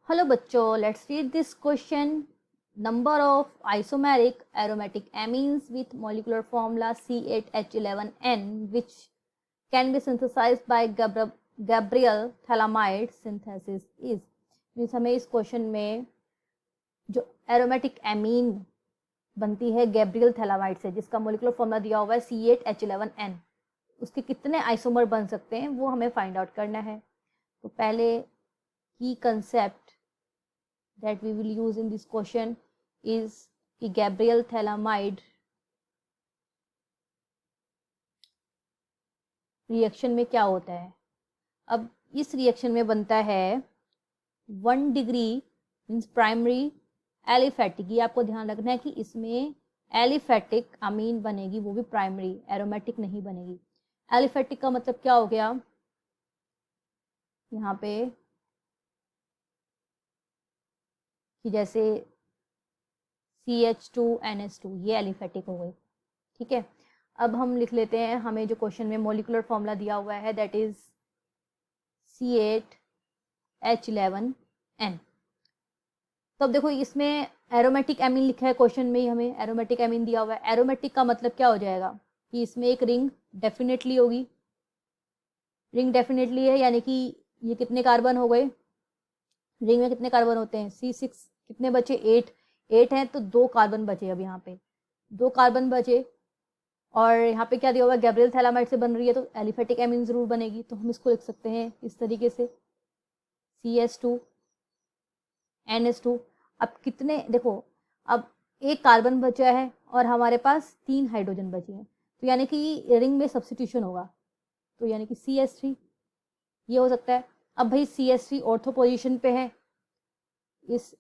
Hello बच्चों, let's read this question. Number of isomeric aromatic amines with molecular formula C8H11N which can be synthesized by Gabriel thalamide synthesis is. Means हमें इस question में जो aromatic amine बनती है Gabriel phthalimide से, जिसका molecular formula दिया हुआ है C8H11N, उसके कितने आइसोमर बन सकते हैं वो हमें फाइंड आउट करना है. तो पहले की concept that we will use in this question is कि गैब्रियल थैलामाइड रिएक्शन में क्या होता है. अब इस रिएक्शन में बनता है 1 डिग्री मीन्स प्राइमरी एलिफेटिक. ये आपको ध्यान रखना है कि इसमें एलिफेटिक अमीन बनेगी, वो भी प्राइमरी, एरोमेटिक नहीं बनेगी. एलिफेटिक का मतलब क्या हो गया, यहाँ पे कि जैसे CH2NH2 ये एलिफेटिक हो गई. ठीक है, अब हम लिख लेते हैं हमें जो क्वेश्चन में मोलिकुलर फॉर्मूला दिया हुआ है, दैट इज C8H11N. तो अब देखो इसमें एरोमेटिक एमीन लिखा है क्वेश्चन में ही, हमें एरोमेटिक एमीन दिया हुआ है. एरोमेटिक का मतलब क्या हो जाएगा कि इसमें एक रिंग डेफिनेटली होगी. रिंग डेफिनेटली है यानी कि ये कितने कार्बन हो गए, रिंग में कितने कार्बन होते हैं C6, कितने बचे 8 हैं, तो 2 कार्बन बचे. अब यहाँ पे 2 कार्बन बचे और यहाँ पे क्या दिया हुआ है, गैब्रियल थैलामाइड से बन रही है, तो एलिफेटिक एमीन जरूर बनेगी. तो हम इसको लिख सकते हैं इस तरीके से CH2NH2. अब कितने देखो, अब एक कार्बन बचा है और हमारे पास 3 हाइड्रोजन बचे हैं, तो यानी कि रिंग में सब्स्टिट्यूशन होगा, तो यानी कि CH3 ये हो सकता है. अब भाई CH3 ऑर्थो पोजीशन पे है इस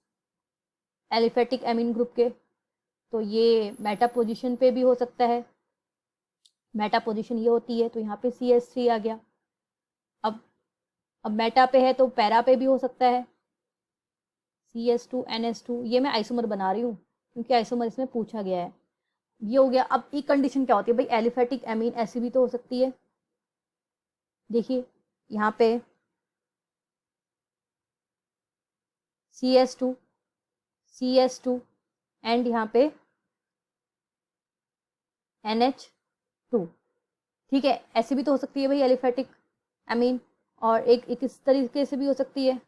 एलिफेटिक एमीन ग्रुप के, तो ये मेटा पोजीशन पे भी हो सकता है. मेटा पोजीशन ये होती है, तो यहाँ पे CH3 आ गया. अब मेटा पे है तो पैरा पे भी हो सकता है CH2NH2. ये मैं आइसोमर बना रही हूँ क्योंकि आइसोमर इसमें पूछा गया है. ये हो गया. अब एक कंडीशन क्या होती है भाई, एलिफेटिक एमीन ऐसी भी तो हो सकती है. देखिए यहाँ पे CH2 एंड यहाँ पे NH2. ठीक है, ऐसी भी तो हो सकती है भाई एलिफेटिक एमीन. और एक इस तरीके से भी हो सकती है.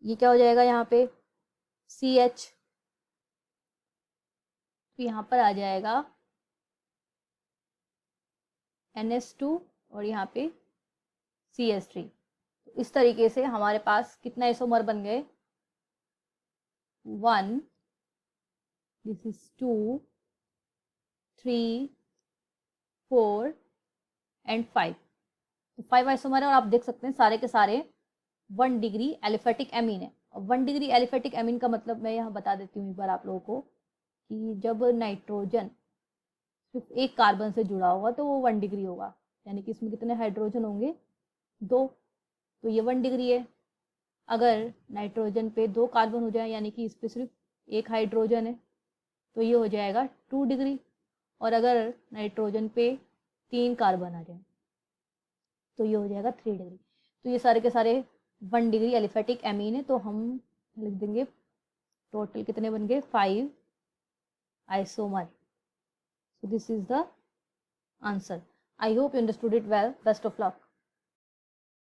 ये क्या हो जाएगा यहाँ पे CH, तो यहाँ पर आ जाएगा NH2 और यहाँ पे CH3. तो इस तरीके से हमारे पास कितना आइसोमर बन गए, 1, दिस इज 2, 3, 4 एंड 5. तो 5 आइसोमर है और आप देख सकते हैं सारे के सारे 1 डिग्री एलिफेटिक एमीन है. और 1 डिग्री एलिफेटिक एमीन का मतलब मैं यहाँ बता देती हूँ एक बार आप लोगों को कि जब नाइट्रोजन सिर्फ एक कार्बन से जुड़ा होगा तो वो 1 डिग्री होगा, यानी कि इसमें कितने हाइड्रोजन होंगे, 2, तो ये 1 डिग्री है. अगर नाइट्रोजन पे 2 कार्बन हो जाए यानी कि इस पर सिर्फ एक हाइड्रोजन है, तो ये हो जाएगा 2 डिग्री. और अगर नाइट्रोजन पे 3 कार्बन आ जाए तो ये हो जाएगा 3 डिग्री. तो ये सारे के सारे 1 डिग्री एलिफेटिक एमीन है. तो हम लिख देंगे टोटल कितने बन गए, 5 isomer. So this is the answer. I hope you understood it well. Best of luck.